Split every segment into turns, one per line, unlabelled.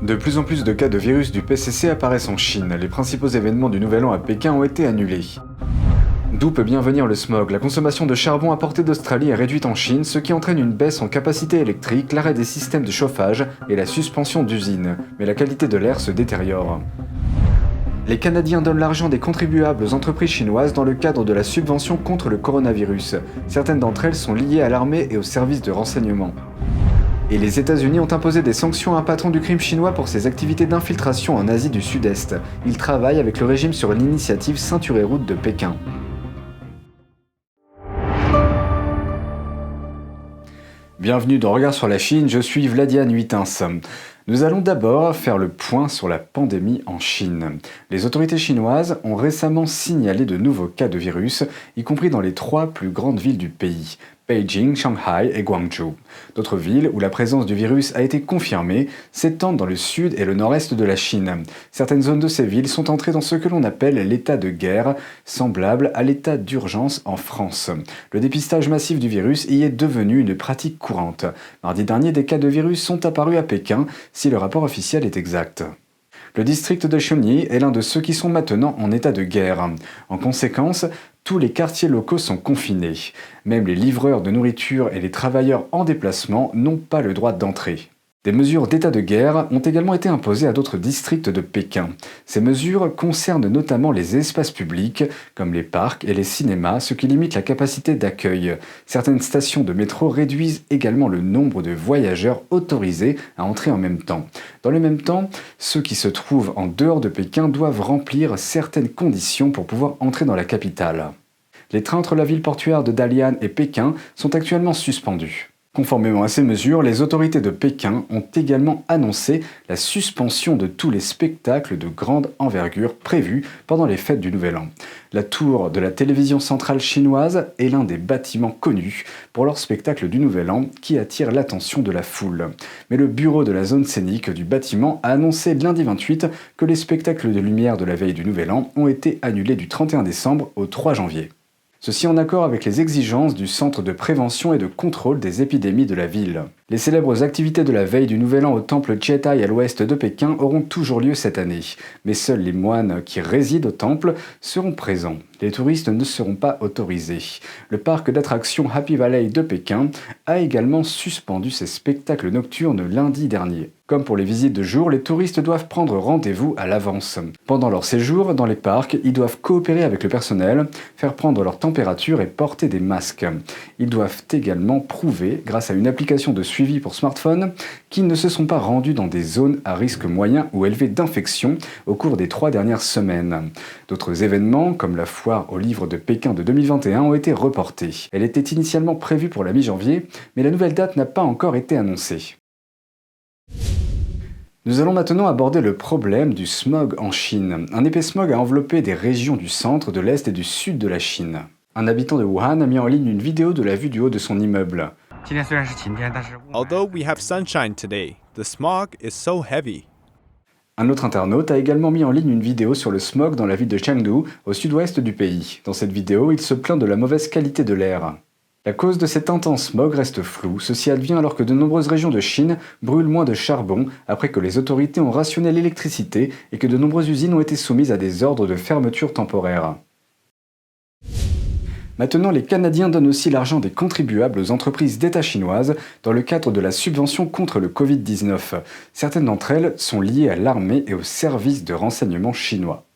De plus en plus de cas de virus du PCC apparaissent en Chine. Les principaux événements du Nouvel An à Pékin ont été annulés. D'où peut bien venir le smog? La consommation de charbon importé d'Australie est réduite en Chine, ce qui entraîne une baisse en capacité électrique, l'arrêt des systèmes de chauffage et la suspension d'usines. Mais la qualité de l'air se détériore. Les Canadiens donnent l'argent des contribuables aux entreprises chinoises dans le cadre de la subvention contre le coronavirus. Certaines d'entre elles sont liées à l'armée et aux services de renseignement. Et les États-Unis ont imposé des sanctions à un patron du crime chinois pour ses activités d'infiltration en Asie du Sud-Est. Il travaille avec le régime sur l'initiative Ceinture et Route de Pékin. Bienvenue dans Regard sur la Chine, je suis Vladian Huitins. Nous allons d'abord faire le point sur la pandémie en Chine. Les autorités chinoises ont récemment signalé de nouveaux cas de virus, y compris dans les 3 plus grandes villes du pays, Beijing, Shanghai et Guangzhou. D'autres villes où la présence du virus a été confirmée s'étendent dans le sud et le nord-est de la Chine. Certaines zones de ces villes sont entrées dans ce que l'on appelle l'état de guerre, semblable à l'état d'urgence en France. Le dépistage massif du virus y est devenu une pratique courante. Mardi dernier, des cas de virus sont apparus à Pékin, si le rapport officiel est exact. Le district de Xiongni est l'un de ceux qui sont maintenant en état de guerre. En conséquence, tous les quartiers locaux sont confinés. Même les livreurs de nourriture et les travailleurs en déplacement n'ont pas le droit d'entrer. Des mesures d'état de guerre ont également été imposées à d'autres districts de Pékin. Ces mesures concernent notamment les espaces publics, comme les parcs et les cinémas, ce qui limite la capacité d'accueil. Certaines stations de métro réduisent également le nombre de voyageurs autorisés à entrer en même temps. Dans le même temps, ceux qui se trouvent en dehors de Pékin doivent remplir certaines conditions pour pouvoir entrer dans la capitale. Les trains entre la ville portuaire de Dalian et Pékin sont actuellement suspendus. Conformément à ces mesures, les autorités de Pékin ont également annoncé la suspension de tous les spectacles de grande envergure prévus pendant les fêtes du Nouvel An. La tour de la télévision centrale chinoise est l'un des bâtiments connus pour leur spectacle du Nouvel An qui attire l'attention de la foule. Mais le bureau de la zone scénique du bâtiment a annoncé lundi 28 que les spectacles de lumière de la veille du Nouvel An ont été annulés du 31 décembre au 3 janvier. Ceci en accord avec les exigences du Centre de prévention et de contrôle des épidémies de la ville. Les célèbres activités de la veille du Nouvel An au temple Chietai à l'ouest de Pékin auront toujours lieu cette année. Mais seuls les moines qui résident au temple seront présents. Les touristes ne seront pas autorisés. Le parc d'attractions Happy Valley de Pékin a également suspendu ses spectacles nocturnes lundi dernier. Comme pour les visites de jour, les touristes doivent prendre rendez-vous à l'avance. Pendant leur séjour dans les parcs, ils doivent coopérer avec le personnel, faire prendre leur température et porter des masques. Ils doivent également prouver, grâce à une application de suivi pour smartphone, qu'ils ne se sont pas rendus dans des zones à risque moyen ou élevé d'infection au cours des 3 dernières semaines. D'autres événements, comme la foire aux livres de Pékin de 2021, ont été reportés. Elle était initialement prévue pour la mi-janvier, mais la nouvelle date n'a pas encore été annoncée. Nous allons maintenant aborder le problème du smog en Chine. Un épais smog a enveloppé des régions du centre, de l'est et du sud de la Chine. Un habitant de Wuhan a mis en ligne une vidéo de la vue du haut de son immeuble.
Although we have sunshine today, the smog is so heavy.
Un autre internaute a également mis en ligne une vidéo sur le smog dans la ville de Chengdu, au sud-ouest du pays. Dans cette vidéo, il se plaint de la mauvaise qualité de l'air. La cause de cet intense smog reste floue. Ceci advient alors que de nombreuses régions de Chine brûlent moins de charbon après que les autorités ont rationné l'électricité et que de nombreuses usines ont été soumises à des ordres de fermeture temporaire. Maintenant, les Canadiens donnent aussi l'argent des contribuables aux entreprises d'État chinoises dans le cadre de la subvention contre le Covid-19. Certaines d'entre elles sont liées à l'armée et aux services de renseignement chinois.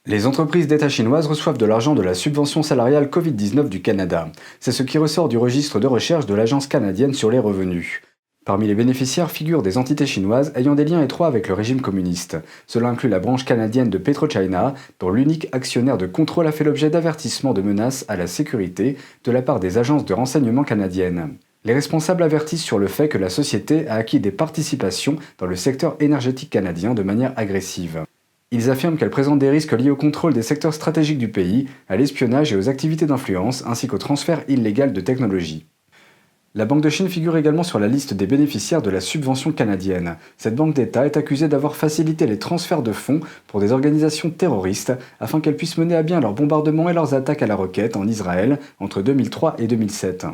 Les entreprises d'État chinoises reçoivent de l'argent de la subvention salariale Covid-19 du Canada. C'est ce qui ressort du registre de recherche de l'Agence canadienne sur les revenus. Parmi les bénéficiaires figurent des entités chinoises ayant des liens étroits avec le régime communiste. Cela inclut la branche canadienne de PetroChina, dont l'unique actionnaire de contrôle a fait l'objet d'avertissements de menaces à la sécurité de la part des agences de renseignement canadiennes. Les responsables avertissent sur le fait que la société a acquis des participations dans le secteur énergétique canadien de manière agressive. Ils affirment qu'elle présente des risques liés au contrôle des secteurs stratégiques du pays, à l'espionnage et aux activités d'influence, ainsi qu'au transfert illégal de technologie. La Banque de Chine figure également sur la liste des bénéficiaires de la subvention canadienne. Cette banque d'État est accusée d'avoir facilité les transferts de fonds pour des organisations terroristes afin qu'elles puissent mener à bien leurs bombardements et leurs attaques à la roquette en Israël entre 2003 et 2007.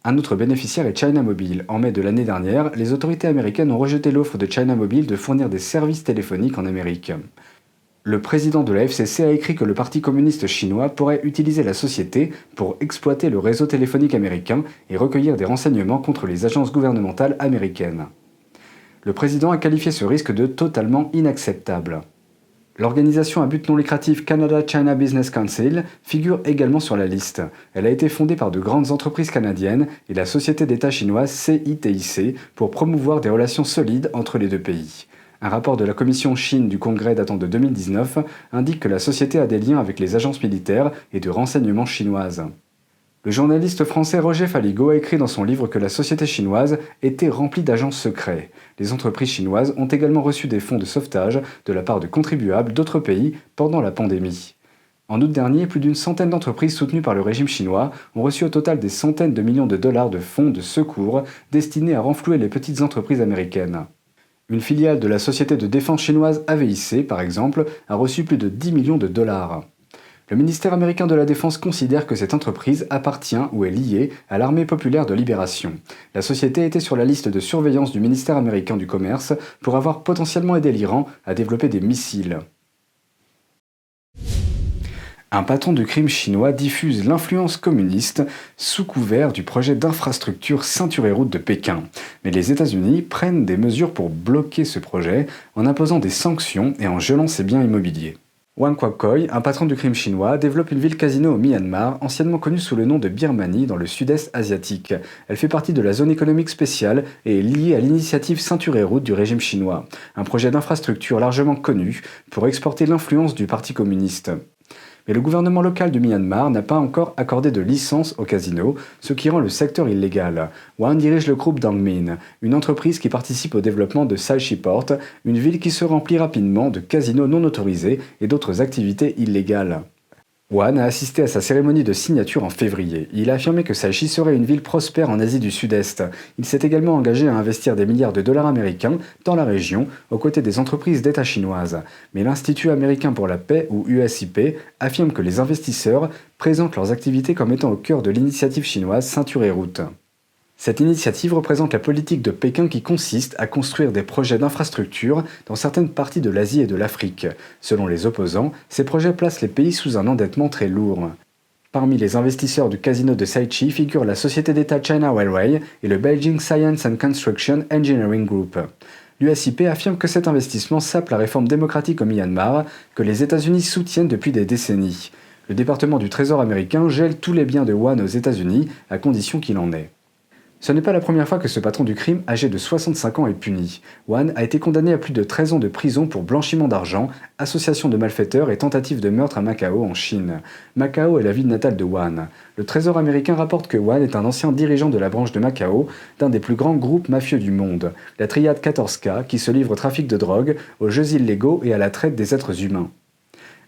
Un autre bénéficiaire est China Mobile. En mai de l'année dernière, les autorités américaines ont rejeté l'offre de China Mobile de fournir des services téléphoniques en Amérique. Le président de la FCC a écrit que le Parti communiste chinois pourrait utiliser la société pour exploiter le réseau téléphonique américain et recueillir des renseignements contre les agences gouvernementales américaines. Le président a qualifié ce risque de totalement inacceptable. L'organisation à but non lucratif Canada-China Business Council figure également sur la liste. Elle a été fondée par de grandes entreprises canadiennes et la société d'État chinoise CITIC pour promouvoir des relations solides entre les deux pays. Un rapport de la commission Chine du Congrès datant de 2019 indique que la société a des liens avec les agences militaires et de renseignement chinoises. Le journaliste français Roger Faligot a écrit dans son livre que la société chinoise était remplie d'agents secrets. Les entreprises chinoises ont également reçu des fonds de sauvetage de la part de contribuables d'autres pays pendant la pandémie. En août dernier, plus d'une centaine d'entreprises soutenues par le régime chinois ont reçu au total des centaines de millions de dollars de fonds de secours destinés à renflouer les petites entreprises américaines. Une filiale de la société de défense chinoise AVIC, par exemple, a reçu plus de 10 millions de dollars. Le ministère américain de la Défense considère que cette entreprise appartient ou est liée à l'Armée populaire de libération. La société était sur la liste de surveillance du ministère américain du Commerce pour avoir potentiellement aidé l'Iran à développer des missiles. Un patron de crime chinois diffuse l'influence communiste sous couvert du projet d'infrastructure ceinture et route de Pékin. Mais les États-Unis prennent des mesures pour bloquer ce projet en imposant des sanctions et en gelant ses biens immobiliers. Wang Kwok-Koi, un patron du crime chinois, développe une ville casino au Myanmar, anciennement connue sous le nom de Birmanie dans le sud-est asiatique. Elle fait partie de la zone économique spéciale et est liée à l'initiative Ceinture et Route du régime chinois, un projet d'infrastructure largement connu pour exporter l'influence du Parti communiste. Mais le gouvernement local du Myanmar n'a pas encore accordé de licence au casino, ce qui rend le secteur illégal. Wang dirige le groupe Dongmin, une entreprise qui participe au développement de Sai Port, une ville qui se remplit rapidement de casinos non autorisés et d'autres activités illégales. Wang a assisté à sa cérémonie de signature en février. Il a affirmé que Saichi serait une ville prospère en Asie du Sud-Est. Il s'est également engagé à investir des milliards de dollars américains dans la région, aux côtés des entreprises d'État chinoises. Mais l'Institut américain pour la paix, ou USIP, affirme que les investisseurs présentent leurs activités comme étant au cœur de l'initiative chinoise Ceinture et Route. Cette initiative représente la politique de Pékin qui consiste à construire des projets d'infrastructure dans certaines parties de l'Asie et de l'Afrique. Selon les opposants, ces projets placent les pays sous un endettement très lourd. Parmi les investisseurs du casino de Saichi figurent la société d'État China Railway et le Beijing Science and Construction Engineering Group. L'USIP affirme que cet investissement sape la réforme démocratique au Myanmar que les États-Unis soutiennent depuis des décennies. Le département du Trésor américain gèle tous les biens de Wang aux États-Unis à condition qu'il en ait. Ce n'est pas la première fois que ce patron du crime, âgé de 65 ans, est puni. Wang a été condamné à plus de 13 ans de prison pour blanchiment d'argent, association de malfaiteurs et tentative de meurtre à Macao en Chine. Macao est la ville natale de Wang. Le Trésor américain rapporte que Wang est un ancien dirigeant de la branche de Macao, d'un des plus grands groupes mafieux du monde, la triade 14K, qui se livre au trafic de drogue, aux jeux illégaux et à la traite des êtres humains.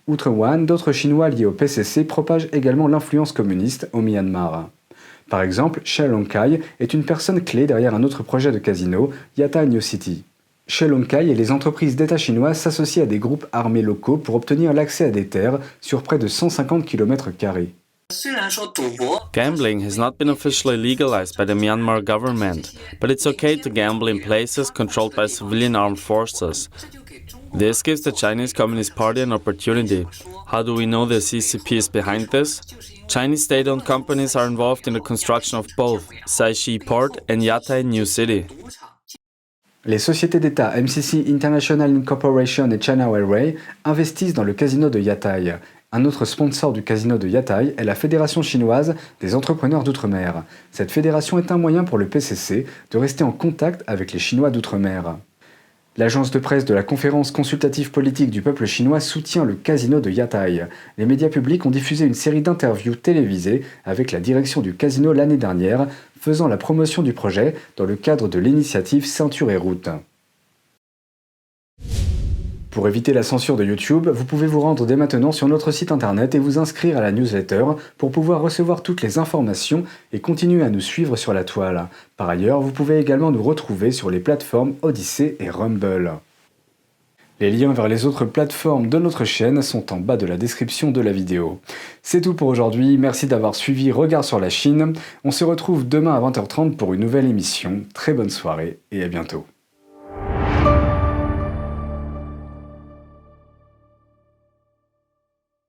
Outre Wang, d'autres Chinois liés au PCC propagent également l'influence communiste au Myanmar. Par exemple, Shell Long-Kai est une personne clé derrière un autre projet de casino, Yatta New City. Shell Long-Kai et les entreprises d'État chinoises s'associent à des groupes armés locaux pour obtenir l'accès à des terres sur près de 150 km².
Gambling has not been officially legalized by the Myanmar government, but it's okay to gamble in places controlled by civilian armed forces. This gives the Chinese Communist Party an opportunity. How do we know the CCP is behind this? Chinese state-owned companies are involved in the construction of both Saichi Port and Yatta New City.
Les sociétés d'État MCC International Incorporation et China Railway investissent dans le casino de Yatai. Un autre sponsor du casino de Yatai est la Fédération chinoise des entrepreneurs d'outre-mer. Cette fédération est un moyen pour le PCC de rester en contact avec les Chinois d'outre-mer. L'agence de presse de la Conférence consultative politique du peuple chinois soutient le casino de Yatai. Les médias publics ont diffusé une série d'interviews télévisées avec la direction du casino l'année dernière, faisant la promotion du projet dans le cadre de l'initiative Ceinture et Route. Pour éviter la censure de YouTube, vous pouvez vous rendre dès maintenant sur notre site internet et vous inscrire à la newsletter pour pouvoir recevoir toutes les informations et continuer à nous suivre sur la toile. Par ailleurs, vous pouvez également nous retrouver sur les plateformes Odyssey et Rumble. Les liens vers les autres plateformes de notre chaîne sont en bas de la description de la vidéo. C'est tout pour aujourd'hui, merci d'avoir suivi Regard sur la Chine. On se retrouve demain à 20h30 pour une nouvelle émission. Très bonne soirée et à bientôt.